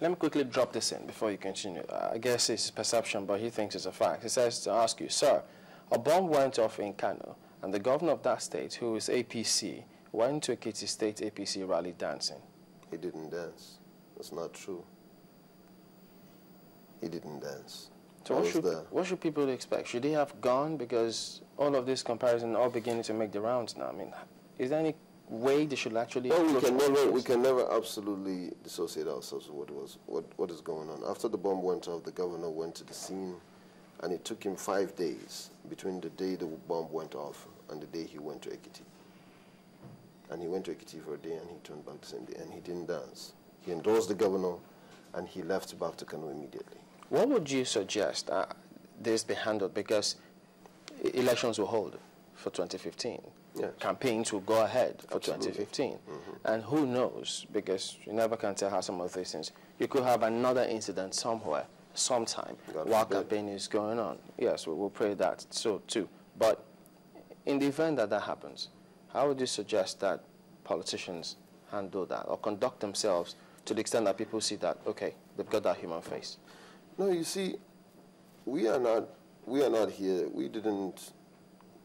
Let me quickly drop this in before you continue. I guess it's perception, but he thinks it's a fact. He says to ask you, sir, a bomb went off in Kano, and the governor of that state, who is APC, went to Ekiti State APC rally dancing. He didn't dance. That's not true. He didn't dance. So what should people expect? Should he have gone? Because all of this comparison are beginning to make the rounds now. I mean, is there any way they should actually... No, we can never absolutely dissociate ourselves with what is going on. After the bomb went off, the governor went to the scene, and it took him 5 days between the day the bomb went off and the day he went to Ekiti. And he went to Ekiti for a day, and he turned back the same day, and he didn't dance. He endorsed the governor, and he left back to Kano immediately. What would you suggest this be handled? Because elections will hold for 2015. Yes. Campaigns will go ahead for Absolutely. 2015. Mm-hmm. And who knows, because you never can tell how some of these things, you could have another incident somewhere, sometime, while campaign is going on. Yes, we'll pray that so too. But in the event that that happens, how would you suggest that politicians handle that or conduct themselves to the extent that people see that, okay, they've got that human face? No, you see, we are not here. We didn't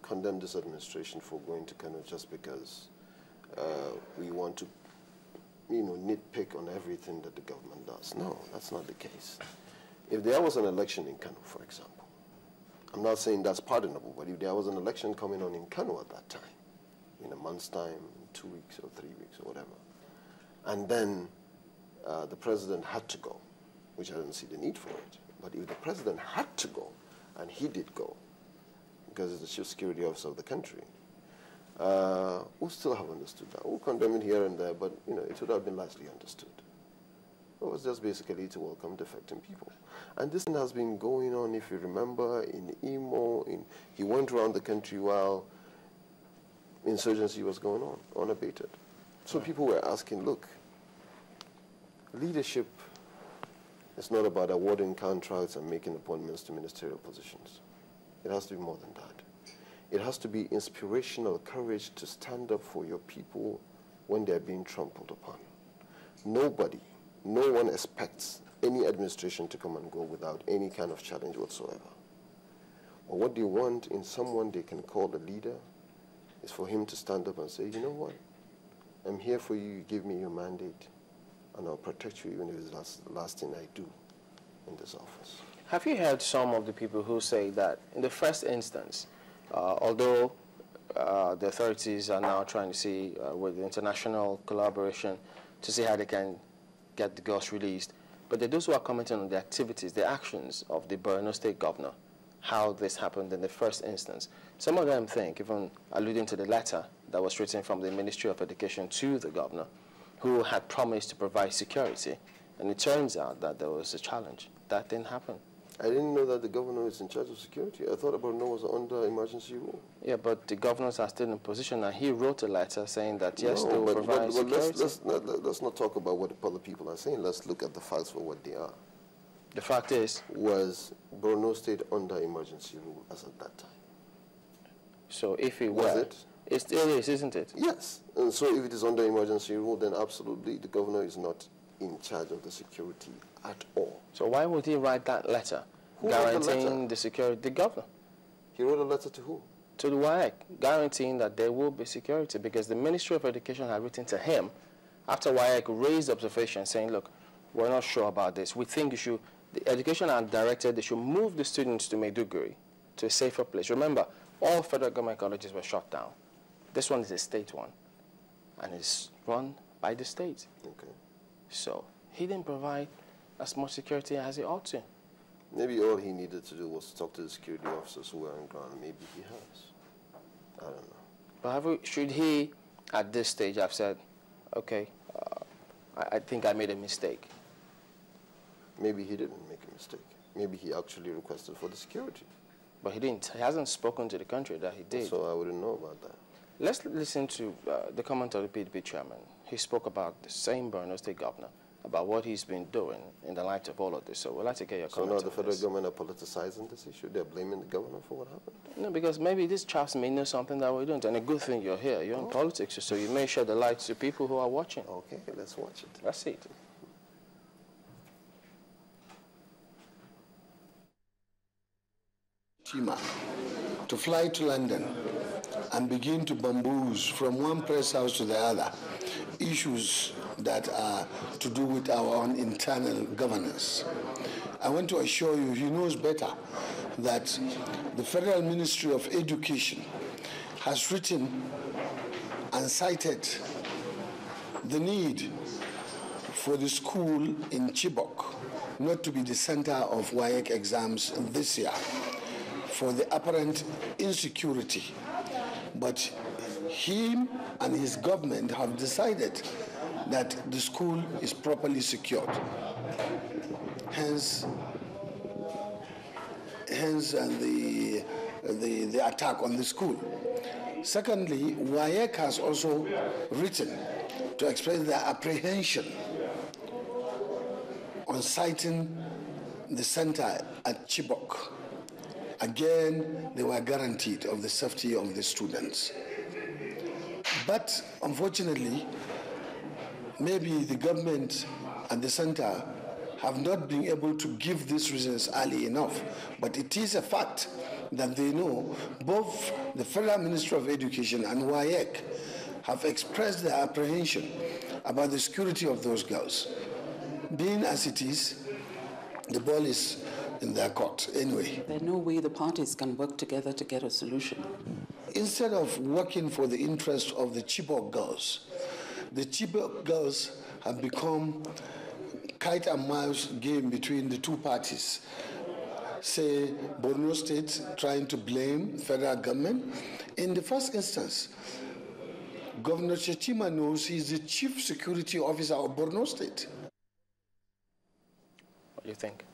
condemn this administration for going to Kano just because we want to, nitpick on everything that the government does. No, that's not the case. If there was an election in Kano, for example, I'm not saying that's pardonable, but if there was an election coming on in Kano at that time, in a month's time, 2 weeks or 3 weeks or whatever, and then the president had to go, which I don't see the need for it. But if the president had to go, and he did go, because he's the chief security officer of the country, we'll still have understood that. We'll condemn it here and there, but it would have been largely understood. It was just basically to welcome defecting people. And this thing has been going on, if you remember, in Imo. He went around the country while insurgency was going on, unabated. So people were asking, look, leadership is not about awarding contracts and making appointments to ministerial positions. It has to be more than that. It has to be inspirational courage to stand up for your people when they're being trampled upon. Nobody, no one expects any administration to come and go without any kind of challenge whatsoever. But what they want in someone they can call a leader is for him to stand up and say, you know what, I'm here for you, you give me your mandate, and I'll protect you even if it's the last thing I do in this office. Have you heard some of the people who say that in the first instance, although the authorities are now trying to see with international collaboration to see how they can get the girls released, but those who are commenting on the activities, the actions of the Borno State governor, how this happened in the first instance. Some of them think, even alluding to the letter that was written from the Ministry of Education to the governor, who had promised to provide security, and it turns out that there was a challenge. That didn't happen. I didn't know that the governor is in charge of security. I thought Borno was under emergency rule. Yeah, but the governors are still in position, and he wrote a letter saying that, yes, they will provide security. Let's not talk about what other people are saying. Let's look at the facts for what they are. The fact is... Was Borno State under emergency rule as at that time? So if it was it? It still is, isn't it? Yes. And so if it is under emergency rule, then absolutely the governor is not in charge of the security at all. So why would he write that letter guaranteeing the security? The governor. He wrote a letter to who? To the WAEC, guaranteeing that there will be security, because the Ministry of Education had written to him after WAEC raised observation saying, look, we're not sure about this. We think you should, the education had directed they should move the students to Maiduguri, to a safer place. Remember, all federal government colleges were shut down. This one is a state one, and it's run by the state. Okay. So he didn't provide as much security as he ought to. Maybe all he needed to do was talk to the security officers who were on ground. Maybe he has. I don't know. But should he, at this stage, have said, okay, I think I made a mistake? Maybe he didn't make a mistake. Maybe he actually requested for the security. But he didn't. He hasn't spoken to the country that he did. So I wouldn't know about that. Let's listen to the comment of the PDP chairman. He spoke about the same Borno State governor, about what he's been doing in the light of all of this. So we'd like to get your comment on this. So now the federal government are politicizing this issue? They're blaming the governor for what happened? No, because maybe these chaps may know something that we don't. And a good thing you're here. You're in politics, so you may shed the light to people who are watching. Okay, let's watch it. Let's see it. Chima to fly to London and begin to bamboozle from one press house to the other issues that are to do with our own internal governance. I want to assure you, he knows better that the Federal Ministry of Education has written and cited the need for the school in Chibok not to be the center of WAEC exams this year for the apparent insecurity. But him and his government have decided that the school is properly secured. Hence the attack on the school. Secondly, WAEC has also written to express their apprehension on citing the center at Chibok. Again, they were guaranteed of the safety of the students. But unfortunately, maybe the government and the center have not been able to give these reasons early enough. But it is a fact that they know both the Federal Ministry of Education and WAEC have expressed their apprehension about the security of those girls. Being as it is, the ball is in their court anyway. There's no way the parties can work together to get a solution. Instead of working for the interest of the Chibok girls have become kite and mouse game between the two parties. Say Borno State trying to blame federal government. In the first instance, Governor Shetima knows he's the chief security officer of Borno State. What do you think?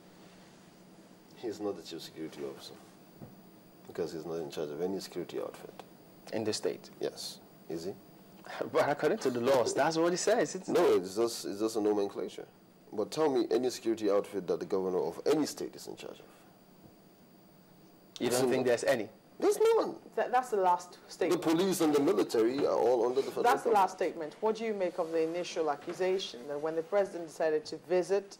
He's not the chief security officer because he's not in charge of any security outfit. In the state? Yes. Is he? But according to the laws, that's what it says. No, it's just a nomenclature. But tell me any security outfit that the governor of any state is in charge of. You don't think there's any? There's none. That's the last statement. The police and the military are all under the federal That's the government. last statement. What do you make of the initial accusation that when the president decided to visit,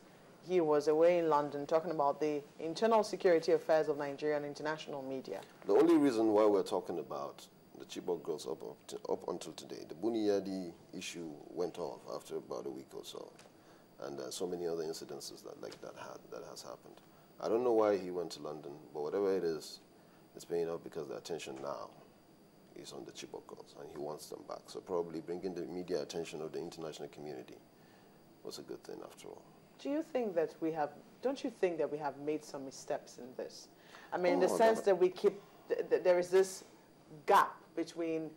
he was away in London talking about the internal security affairs of Nigeria and international media? The only reason why we're talking about the Chibok girls up until today, the Buniyadi issue went off after about a week or so. And so many other incidences that has happened. I don't know why he went to London, but whatever it is, it's paying off because the attention now is on the Chibok girls, and he wants them back. So probably bringing the media attention of the international community was a good thing after all. Do you think that don't you think that we have made some missteps in this? I mean, in the sense that we keep, there is this gap between,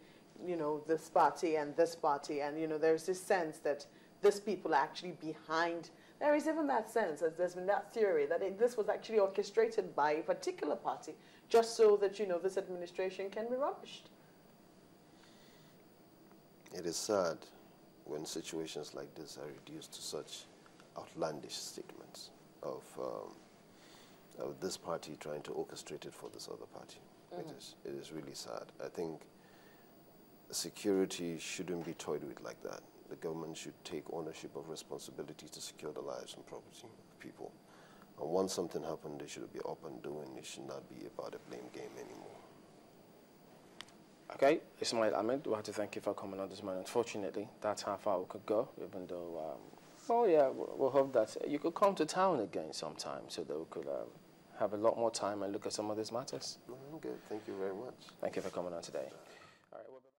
this party, and, there's this sense that these people are actually behind. There is even that sense, that there's been that theory that this was actually orchestrated by a particular party just so that, this administration can be rubbished. It is sad when situations like this are reduced to such outlandish statements of this party trying to orchestrate it for this other party. It is really sad. I think security shouldn't be toyed with like that. The government should take ownership of responsibility to secure the lives and property of people. And once something happened, they should be up and doing. It should not be about a blame game anymore. Okay, Ismail Ahmed, we have to thank you for coming on this morning. Unfortunately, that's how far we could go, even though, we'll hope that you could come to town again sometime so that we could have a lot more time and look at some of these matters. No, I'm good. Thank you very much. Thank you for coming on today.